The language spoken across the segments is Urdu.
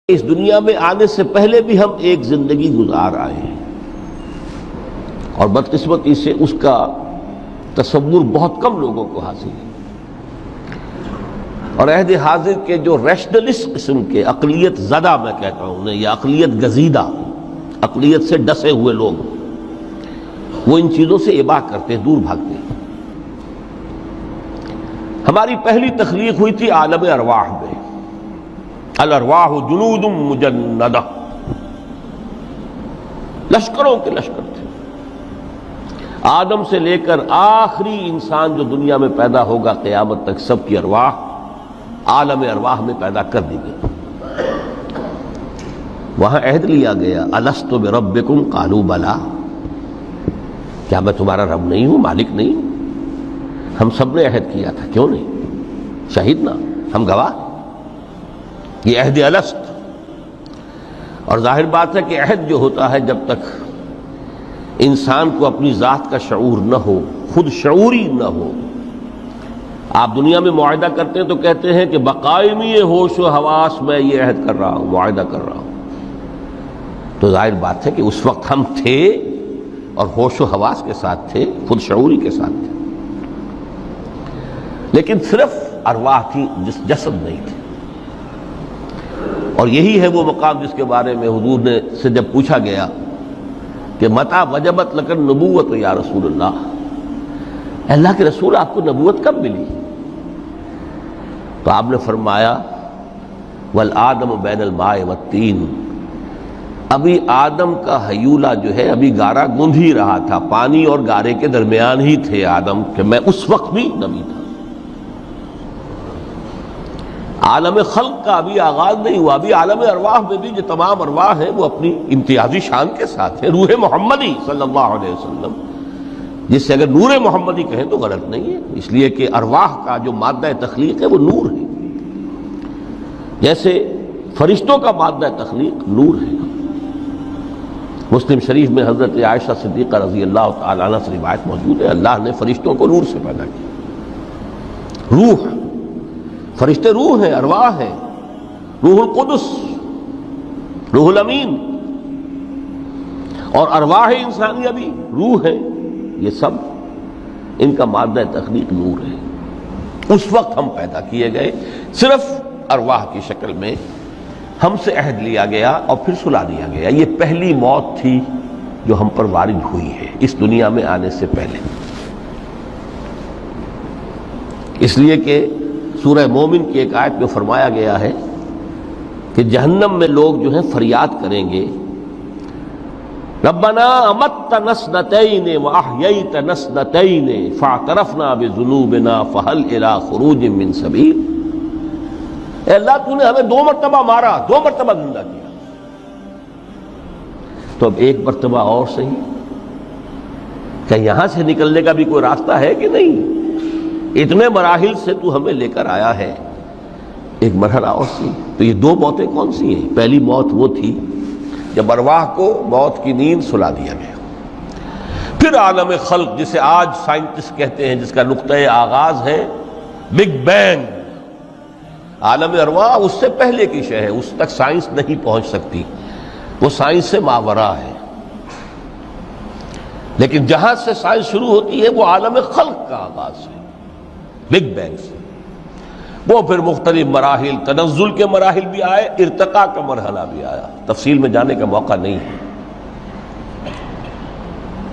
اس دنیا میں آنے سے پہلے بھی ہم ایک زندگی گزار آئے ہیں اور بدقسمتی سے اس کا تصور بہت کم لوگوں کو حاصل ہے، اور عہد حاضر کے جو ریشنلسٹ قسم کے اقلیت زدہ میں کہتا ہوں انہیں، یا اقلیت گزیدہ، اقلیت سے ڈسے ہوئے لوگ، وہ ان چیزوں سے اباع کرتے ہیں، دور بھاگتے ہیں۔ ہماری پہلی تخلیق ہوئی تھی عالم ارواح میں، الارواح جنود مجندہ، لشکروں کے لشکر تھے۔ آدم سے لے کر آخری انسان جو دنیا میں پیدا ہوگا قیامت تک، سب کی ارواح عالم ارواح میں پیدا کر دی گئی۔ وہاں عہد لیا گیا، الست بربکم قالوا بلا، کیا میں تمہارا رب نہیں ہوں، مالک نہیں ہوں؟ ہم سب نے عہد کیا تھا، کیوں نہیں؟ شہیدنا، ہم گواہ۔ یہ عہد الست، اور ظاہر بات ہے کہ عہد جو ہوتا ہے جب تک انسان کو اپنی ذات کا شعور نہ ہو، خود شعوری نہ ہو۔ آپ دنیا میں معاہدہ کرتے ہیں تو کہتے ہیں کہ بقائمی ہوش و حواس میں یہ عہد کر رہا ہوں، معاہدہ کر رہا ہوں، تو ظاہر بات ہے کہ اس وقت ہم تھے اور ہوش و حواس کے ساتھ تھے، خود شعوری کے ساتھ تھے، لیکن صرف ارواح تھی، جسد نہیں تھے۔ اور یہی ہے وہ مقام جس کے بارے میں حضور نے سے جب پوچھا گیا کہ متى وجبت لک النبوۃ یا رسول اللہ، اللہ کے رسول آپ کو نبوت کب ملی؟ تو آپ نے فرمایا والآدم بین الماء والطین، ابھی آدم کا حیولہ جو ہے ابھی گارا گوندھ ہی رہا تھا، پانی اور گارے کے درمیان ہی تھے آدم، کہ میں اس وقت بھی نبی تھا۔ عالم خلق کا ابھی آغاز نہیں ہوا، ابھی عالم ارواح میں بھی جو تمام ارواح ہیں وہ اپنی امتیازی شان کے ساتھ ہیں۔ روح محمدی صلی اللہ علیہ وسلم، جس سے اگر نور محمدی کہیں تو غلط نہیں ہے، اس لیے کہ ارواح کا جو مادہ تخلیق ہے وہ نور ہے، جیسے فرشتوں کا مادہ تخلیق نور ہے۔ مسلم شریف میں حضرت عائشہ صدیقہ رضی اللہ تعالی عنہ سے روایت موجود ہے، اللہ نے فرشتوں کو نور سے پیدا کیا۔ روح، فرشتے روح ہیں، ارواح ہیں، روح القدس، روح الامین، اور ارواح انسانیہ بھی روح ہے، یہ سب ان کا مادہ تخلیق نور ہے۔ اس وقت ہم پیدا کیے گئے، صرف ارواح کی شکل میں ہم سے عہد لیا گیا اور پھر سلا دیا گیا۔ یہ پہلی موت تھی جو ہم پر وارد ہوئی ہے اس دنیا میں آنے سے پہلے، اس لیے کہ سورہ مومن کی ایک آیت میں فرمایا گیا ہے کہ جہنم میں لوگ جو ہیں فریاد کریں گے، ربنا امتنا اثنتین واحییتنا اثنتین فاعترفنا بذنوبنا فهل الی خروج من سبیل۔ اے اللہ، تو نے ہمیں 2 مرتبہ مارا، 2 مرتبہ زندہ کیا، تو اب ایک مرتبہ اور صحیح، کہ یہاں سے نکلنے کا بھی کوئی راستہ ہے کہ نہیں؟ اتنے مراحل سے تو ہمیں لے کر آیا ہے، ایک مرحلہ اور سی۔ تو یہ 2 موتیں کون سی ہیں؟ پہلی موت وہ تھی جب ارواح کو موت کی نیند سلا دیا گیا۔ پھر عالم خلق، جسے آج سائنٹسٹ کہتے ہیں، جس کا نقطۂ آغاز ہے بگ بینگ، عالم ارواح اس سے پہلے کی شے ہے، اس تک سائنس نہیں پہنچ سکتی، وہ سائنس سے ماوراء ہے۔ لیکن جہاں سے سائنس شروع ہوتی ہے وہ عالم خلق کا آغاز ہے، بگ بینگ سے۔ وہ پھر مختلف مراحل، تنزل کے مراحل بھی آئے، ارتقاء کا مرحلہ بھی آیا، تفصیل میں جانے کا موقع نہیں ہے۔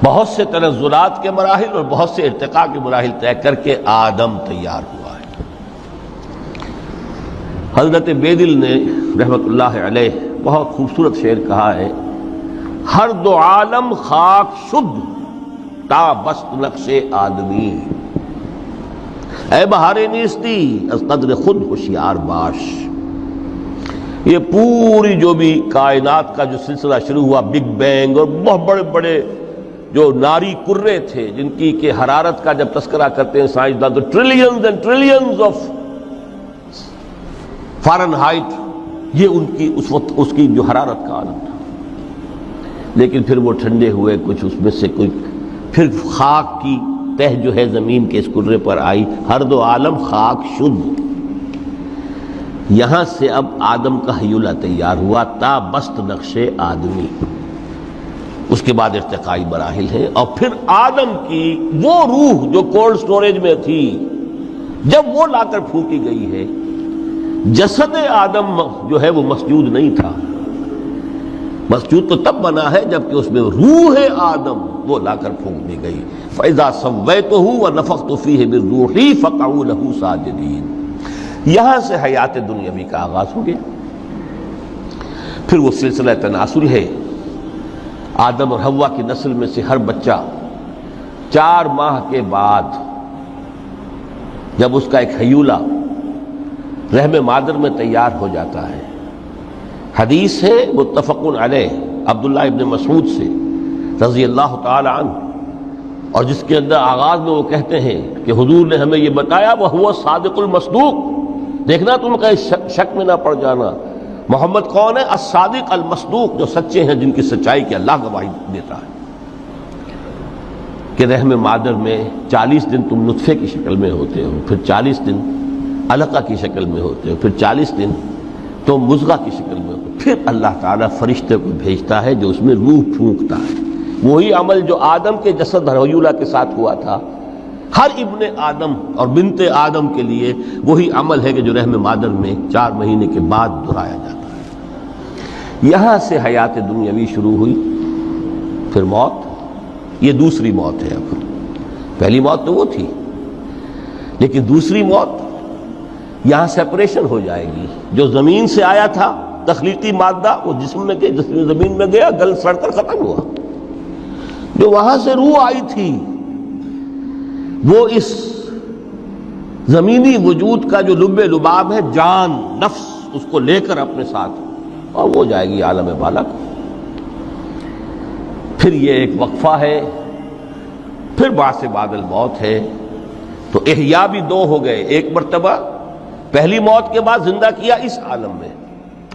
بہت سے تنزلات کے مراحل اور بہت سے ارتقاء کے مراحل طے کر کے آدم تیار ہوا ہے۔ حضرت بیدل نے رحمت اللہ علیہ بہت خوبصورت شعر کہا ہے، ہر 2 عالم خاک شد تا بست نقش آدمی، اے بہار نیستی از قدر خود ہوشیار باش۔ یہ پوری جو بھی کائنات کا جو سلسلہ شروع ہوا، بگ بینگ، اور بہت بڑے بڑے جو ناری کرے تھے جن کی کہ حرارت کا جب تذکرہ کرتے ہیں سائنسدان تو trillions and trillions of foreign height, یہ ان کی اس وقت اس کی جو حرارت کا عالم تھا، لیکن پھر وہ ٹھنڈے ہوئے، کچھ اس میں سے کوئی، پھر خاک کی تہ جو ہے زمین کے اس کرے پر آئی، ہر 2 عالم خاک شد۔ یہاں سے اب آدم کا حیولہ تیار ہوا تا بست نقش آدمی، اس کے بعد ارتقائی مراحل ہیں، اور پھر آدم کی وہ روح جو کولڈ سٹوریج میں تھی جب وہ لا کر پھونکی گئی ہے، جسد آدم جو ہے وہ مسجود نہیں تھا، مسجود تو تب بنا ہے جبکہ اس میں روح آدم وہ لا کر پھونک دی گئی۔ فَإِذَا سَوَّيْتُهُ وَنَفَخْتُ فِيهِ مِن رُوحِي فَقَعُوا لَهُ سَاجِدِينَ۔ یہاں سے حیات دنیاوی کا آغاز ہو گیا۔ پھر وہ سلسلہ تناسل ہے، آدم اور حوا کی نسل میں سے ہر بچہ 4 ماہ کے بعد جب اس کا ایک حیولہ رحم مادر میں تیار ہو جاتا ہے، حدیث ہے متفق علیہ عبداللہ ابن مسعود سے رضی اللہ تعالی عنہ، اور جس کے اندر آغاز میں وہ کہتے ہیں کہ حضور نے ہمیں یہ بتایا وَهُوَ الصادق المصدوق، دیکھنا تم کہیں شک میں نہ پڑ جانا، محمد کون ہے؟ الصادق المصدوق، جو سچے ہیں، جن کی سچائی کی اللہ گواہی دیتا ہے، کہ رحم مادر میں 40 دن تم نطفے کی شکل میں ہوتے ہو، پھر 40 دن علقہ کی شکل میں ہوتے ہو، پھر 40 دن تو مضغہ کی شکل میں ہوتے، پھر اللہ تعالیٰ فرشتے کو بھیجتا ہے جو اس میں روح پھونکتا ہے۔ وہی عمل جو آدم کے جسد حیولہ کے ساتھ ہوا تھا، ہر ابن آدم اور بنت آدم کے لیے وہی عمل ہے کہ جو رحم مادر میں 4 مہینے کے بعد دہرایا جاتا ہے۔ یہاں سے حیات دنیاوی شروع ہوئی، پھر موت، یہ دوسری موت ہے۔ اب پہلی موت تو وہ تھی، لیکن دوسری موت یہاں سیپریشن ہو جائے گی۔ جو زمین سے آیا تھا تخلیقی مادہ، وہ جسم میں زمین میں گیا، گل سڑ کر ختم ہوا۔ جو وہاں سے روح آئی تھی وہ اس زمینی وجود کا جو لب لباب ہے، جان، نفس، اس کو لے کر اپنے ساتھ، اور وہ جائے گی عالم بالا کو۔ پھر یہ ایک وقفہ ہے، پھر بعث بعد الموت ہے۔ تو احیاء بھی 2 ہو گئے، ایک مرتبہ پہلی موت کے بعد زندہ کیا اس عالم میں،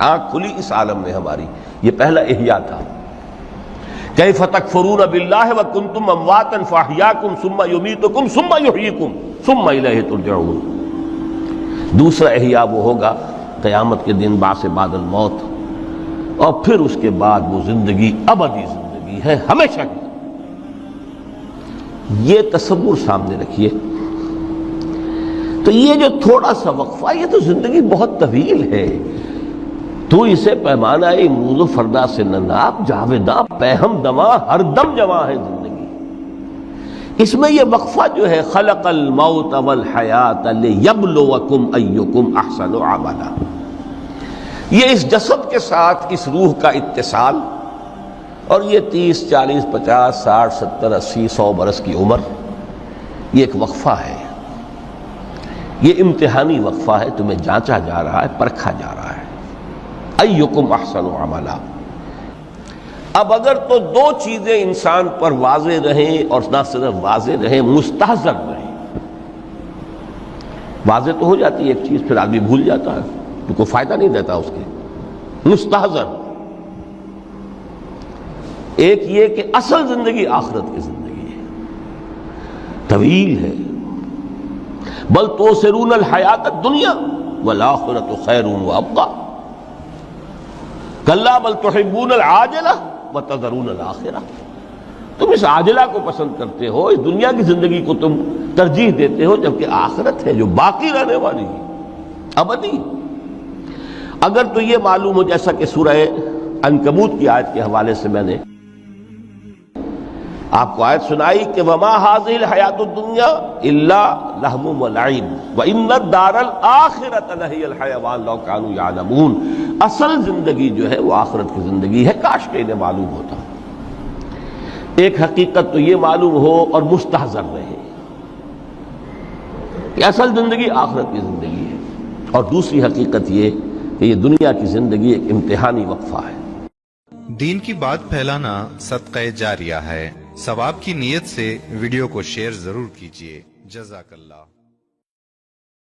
آنکھ کھلی اس عالم میں ہماری، یہ پہلا احیاء تھا۔ کیف تکفرون باللہ وکنتم امواتا فاحیاکم ثم یمیتکم ثم یحییکم ثم الیہ ترجعون۔ دوسرا احیاء وہ ہوگا قیامت کے دن، بعث بعد الموت، اور پھر اس کے بعد وہ زندگی ابدی زندگی ہے، ہمیشہ کی۔ یہ تصور سامنے رکھیے۔ تو یہ جو تھوڑا سا وقفہ، یہ تو زندگی بہت طویل ہے۔ تو اسے پیمانہ امروز و فردا سے نہ ناپ، جاویداں پہم دماں، ہر دم جواں ہے زندگی۔ اس میں یہ وقفہ جو ہے، خلق الموت والحیات لیبلوکم ایکم احسن عملا، یہ اس جسد کے ساتھ اس روح کا اتصال، اور یہ 30 40 50 60 70 80 100 برس کی عمر، یہ ایک وقفہ ہے، یہ امتحانی وقفہ ہے، تمہیں جانچا جا رہا ہے، پرکھا جا رہا ہے۔ ایکم احسن عملا۔ اب اگر تو 2 چیزیں انسان پر واضح رہیں، اور نہ صرف واضح رہیں، مستحضر رہیں۔ واضح تو ہو جاتی ہے ایک چیز، پھر آدمی بھول جاتا ہے، تو کوئی فائدہ نہیں دیتا اس کے۔ مستحضر ایک یہ کہ اصل زندگی آخرت کی زندگی ہے، طویل ہے۔ بل توسرون الحیات الدنیا والآخرۃ خیر وابقیٰ، کلا بل تحبون العاجلہ وتذرون الآخرہ۔ تم اس عاجلہ کو پسند کرتے ہو، اس دنیا کی زندگی کو تم ترجیح دیتے ہو، جبکہ آخرت ہے جو باقی رہنے والی ہے، ابدی۔ اگر تو یہ معلوم ہو، جیسا کہ سورہ عنکبوت کی آیت کے حوالے سے میں نے آپ کو آیت سنائی کہ وما هذه الحیات الدنیا الا لہو ولعب وان الدار الاخرۃ لہی الحیوان لو کانوا یعلمون۔ اصل زندگی جو ہے وہ آخرت کی زندگی ہے، کاش کہ انہیں معلوم ہوتا۔ ایک حقیقت تو یہ معلوم ہو اور مستحضر رہے کہ اصل زندگی آخرت کی زندگی ہے، اور دوسری حقیقت یہ کہ یہ دنیا کی زندگی ایک امتحانی وقفہ ہے۔ دین کی بات پھیلانا صدقہ جاریہ ہے، ثواب کی نیت سے ویڈیو کو شیئر ضرور کیجیے۔ جزاک اللہ۔